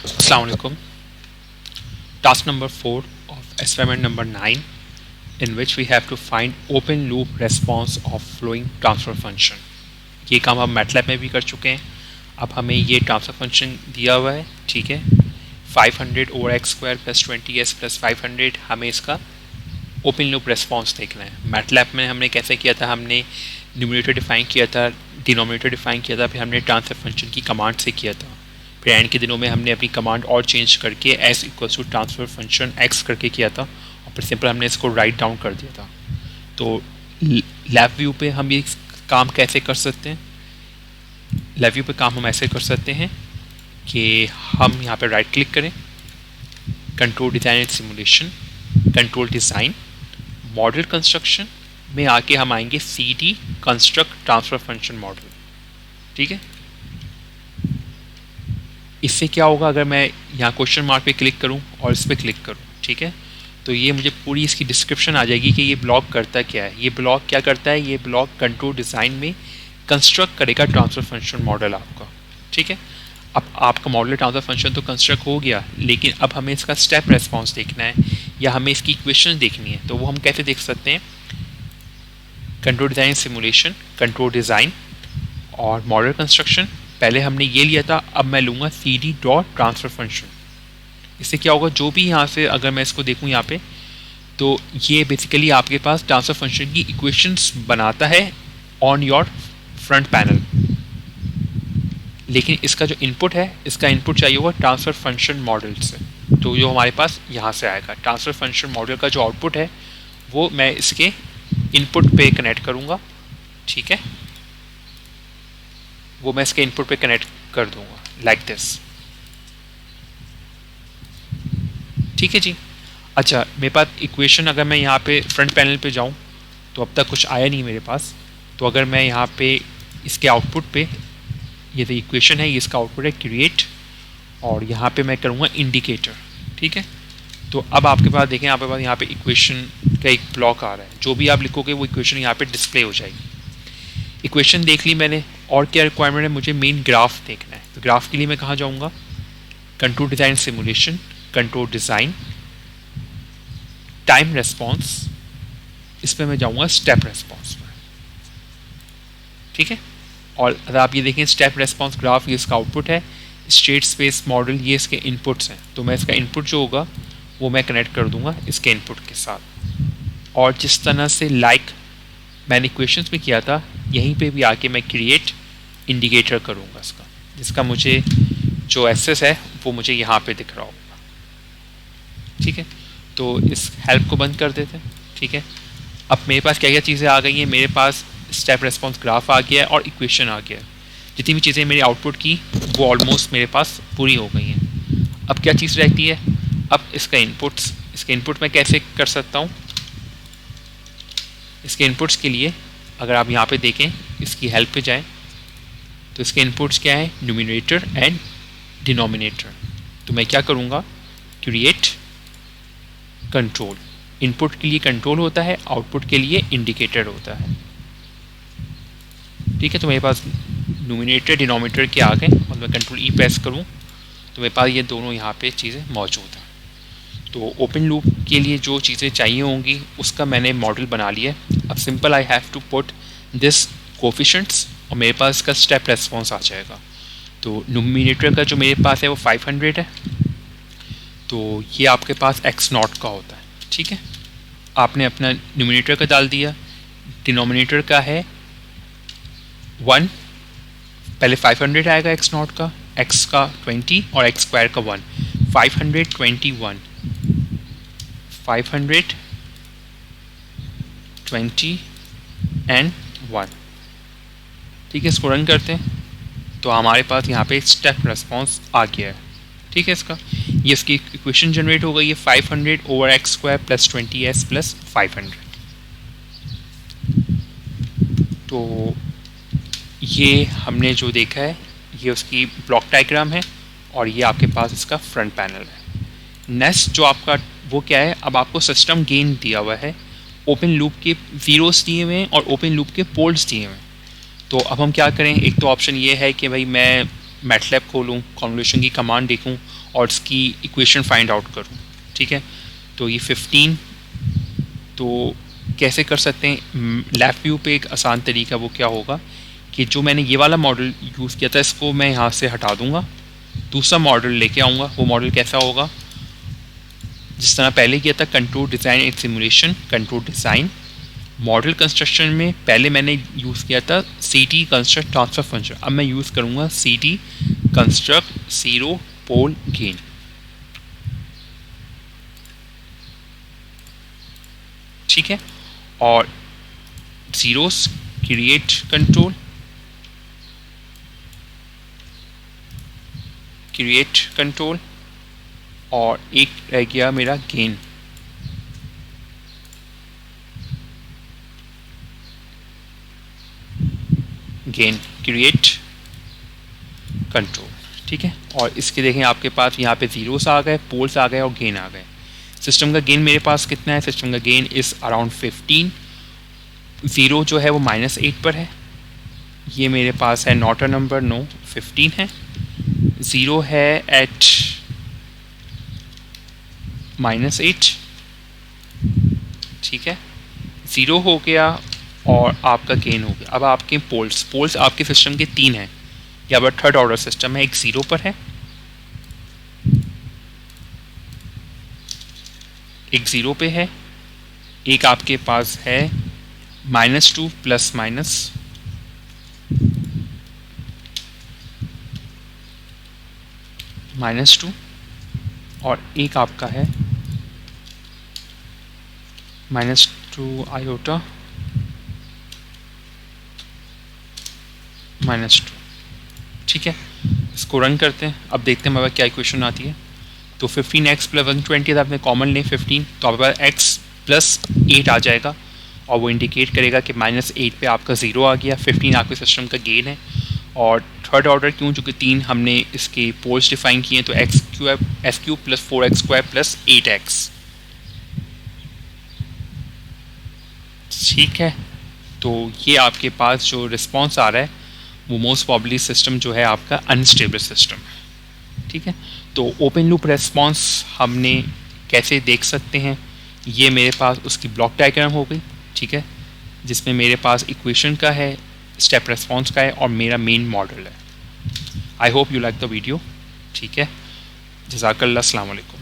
Assalamu alaikum. Task number 4 of experiment number 9, in which we have to find open loop response of flowing transfer function. ये काम हम MATLAB में भी कर चुके हैं. अब हमें ये ट्रांसफर फंक्शन दिया हुआ है, ठीक है. 500 over x square plus 20s plus 500, हमें इसका ओपन लूप रेस्पॉन्स देखना है. मैटलैब में हमने कैसे किया था, हमने न्यूमरेटर डिफाइन किया था, डिनोमिनेटर डिफाइन किया था, फिर हमने ट्रांसफर फंक्शन की कमांड से किया था. फिर एंड के दिनों में हमने अपनी कमांड और चेंज करके s equals to transfer function x करके किया था, और फिर सिंपल हमने इसको राइट डाउन कर दिया था. तो लैब व्यू पे हम ये काम कैसे कर सकते हैं? लैब व्यू पे काम हम ऐसे कर सकते हैं कि हम यहाँ पे राइट क्लिक करें, control design and simulation, control design, model construction में आके हम आएंगे C D construct transfer function model. ठीक है. इससे क्या होगा, अगर मैं यहाँ क्वेश्चन मार्क पे क्लिक करूँ और इस पर क्लिक करूँ, ठीक है, तो ये मुझे पूरी इसकी डिस्क्रिप्शन आ जाएगी कि ये ब्लॉक करता क्या है. ये ब्लॉक क्या करता है, ये ब्लॉक कंट्रोल डिज़ाइन में कंस्ट्रक्ट करेगा ट्रांसफर फंक्शन मॉडल आपका. ठीक है. अब आपका मॉडल ट्रांसफर फंक्शन तो कंस्ट्रक्ट हो गया, लेकिन अब हमें इसका स्टेप रेस्पॉन्स देखना है या हमें इसकी इक्वेशन देखनी है. तो वो हम कैसे देख सकते हैं? Control design simulation, control design और मॉडल कंस्ट्रक्शन. पहले हमने ये लिया था, अब मैं लूँगा C D dot transfer function. इससे क्या होगा, जो भी यहाँ से अगर मैं इसको देखूँ यहाँ पे, तो ये बेसिकली आपके पास ट्रांसफर फंक्शन की इक्वेशंस बनाता है ऑन योर फ्रंट पैनल. लेकिन इसका जो इनपुट है, इसका इनपुट चाहिए होगा ट्रांसफर फंक्शन मॉडल से. तो जो हमारे पास यहाँ से आएगा, ट्रांसफर फंक्शन मॉडल का जो आउटपुट है वो मैं इसके इनपुट पे कनेक्ट करूँगा. ठीक है. वो मैं इसके इनपुट पे कनेक्ट कर दूँगा लाइक दिस. ठीक है जी. अच्छा, मेरे पास इक्वेशन, अगर मैं यहाँ पे फ्रंट पैनल पे जाऊँ तो अब तक कुछ आया नहीं मेरे पास. तो अगर मैं यहाँ पे इसके आउटपुट पे, ये जो इक्वेशन है ये इसका आउटपुट है क्रिएट, और यहाँ पे मैं करूँगा इंडिकेटर. ठीक है. तो अब आपके पास देखें, आपके पास यहाँ पे इक्वेशन का एक ब्लॉक आ रहा है. जो भी आप लिखोगे वो इक्वेशन यहाँ पे डिस्प्ले हो जाएगी. इक्वेशन देख ली मैंने, और क्या रिक्वायरमेंट है, मुझे मेन ग्राफ देखना है. तो ग्राफ के लिए मैं कहाँ जाऊँगा? Control design simulation, control design, time response, इस पर मैं जाऊँगा स्टेप रेस्पॉन्स पर. ठीक है. और अगर आप ये देखें, स्टेप रेस्पॉन्स ग्राफ ये इसका आउटपुट है, स्टेट स्पेस मॉडल ये इसके इनपुट्स हैं. तो मैं इसका इनपुट जो होगा वो मैं कनेक्ट कर दूंगा इसके इनपुट के साथ. और जिस तरह से लाइक मैंने इक्वेशंस में किया था, यहीं पे भी आके मैं क्रिएट इंडिकेटर करूँगा इसका, जिसका मुझे जो एक्सेस है वो मुझे यहाँ पे दिख रहा होगा. ठीक है. तो इस हेल्प को बंद कर देते हैं. ठीक है. अब मेरे पास क्या क्या चीज़ें आ गई हैं, मेरे पास स्टेप रेस्पॉन्स ग्राफ आ गया है और इक्वेशन आ गया है. जितनी भी चीज़ें मेरी आउटपुट की वो ऑलमोस्ट मेरे पास पूरी हो गई हैं. अब क्या चीज़ रहती है? अब इसका इनपुट्स. इसके इनपुट मैं कैसे कर सकता हूँ? इसके इनपुट्स के लिए अगर आप यहाँ पे देखें, इसकी हेल्प पे जाएं, तो इसके इनपुट्स क्या है? Numerator and denominator. तो मैं क्या करूँगा? Create control. इनपुट के लिए कंट्रोल होता है, आउटपुट के लिए इंडिकेटर होता है. ठीक है. तो मेरे पास न्यूमिनेटर डिनोमिनेटर के आ गए, और मैं कंट्रोल ई प्रेस करूँ तो मेरे पास ये दोनों यहाँ पे चीज़ें मौजूद हैं. तो ओपन लूप के लिए जो चीज़ें चाहिए होंगी उसका मैंने मॉडल बना लिया है. अब simple I have to put this coefficients, और मेरे पास इसका स्टेप रेस्पॉन्स आ जाएगा. तो न्यूमिनेटर का जो मेरे पास है वो 500 है. तो ये आपके पास x नॉट का होता है. ठीक है. आपने अपना न्यूमिनेटर का डाल दिया, डिनोमिनेटर का है 1, पहले 500 आएगा x नॉट का, x का 20 और x स्क्वायर का 1. 521, 520 एंड 1. ठीक है. इसको रन करते हैं तो हमारे पास यहाँ पे स्टेप रेस्पॉन्स आ गया है. ठीक है. इसका ये इसकी इक्वेशन जनरेट हो गई है, 500 over x square plus 20s plus 500. तो ये हमने जो देखा है ये उसकी ब्लॉक डायग्राम है, और ये आपके पास इसका फ्रंट पैनल है. नेक्स्ट जो आपका वो क्या है, अब आपको सिस्टम गेन दिया हुआ है, ओपन लूप के ज़ीरोस दिए हुए हैं और ओपन लूप के पोल्स दिए हुए हैं. तो अब हम क्या करें? एक तो ऑप्शन ये है कि भाई मैं मैटलैब खोलूँ, कॉन्वोल्यूशन की कमांड देखूँ और इसकी इक्वेशन फाइंड आउट करूँ। ठीक है, तो ये 15 तो कैसे कर सकते हैं लेफ्ट व्यू पे। एक आसान तरीका वो क्या होगा कि जो मैंने ये वाला मॉडल यूज़ किया था इसको मैं यहाँ से हटा दूँगा, दूसरा मॉडल लेके आऊँगा। वो मॉडल कैसा होगा, जिस तरह पहले किया था, control design and simulation, control design model construction में पहले मैंने यूज़ किया था C T construct transfer function. अब मैं यूज़ करूँगा C T construct zero pole gain. ठीक है, और ज़ीरोस क्रिएट कंट्रोल और एक रह गया मेरा गेन। Create control. ठीक है, और इसके देखें आपके पास यहाँ पे ज़ीरोस आ गए, पोल्स आ गए और गेन आ गए। सिस्टम का गेन मेरे पास कितना है, सिस्टम का गेन इज़ अराउंड 15। ज़ीरो जो है वो -8 पर है, ये मेरे पास है नॉट अ नंबर, नो 15 है। ज़ीरो है एट -8। ठीक है, ज़ीरो हो गया और आपका गेन हो गया। अब आपके पोल्स आपके सिस्टम के 3 हैं, या पर थर्ड ऑर्डर सिस्टम है। एक ज़ीरो पर है, एक ज़ीरो पे है, एक आपके पास है -2 प्लस माइनस, -2, और एक आपका है -2 आयोटा -2। ठीक है, इसको रन करते हैं, अब देखते हैं हमारे क्या इक्वेशन आती है। तो 15x प्लस 120 आपने कॉमन लें 15, तो आपके पास x प्लस 8 आ जाएगा और वो इंडिकेट करेगा कि -8 पे आपका ज़ीरो आ गया। 15 आपके सिस्टम का गेन है। और थर्ड ऑर्डर क्यों, चूँकि 3 हमने इसके पोल्स डिफाइन किए हैं, तो x³ plus 4x² plus 8x। ठीक है, तो ये आपके पास जो रिस्पॉन्स आ रहा है वो मोस्ट प्रॉब्ली सिस्टम जो है आपका अनस्टेबल सिस्टम है। ठीक है, तो ओपन लूप रेस्पॉन्स हमने कैसे देख सकते हैं, ये मेरे पास उसकी ब्लॉक डायग्राम हो गई। ठीक है, जिसमें मेरे पास इक्वेशन का है, स्टेप रेस्पॉन्स का है और मेरा मेन मॉडल है। I hope you like the video. ठीक है, जज़ाकल्लाह, अस्सलाम वालेकुम।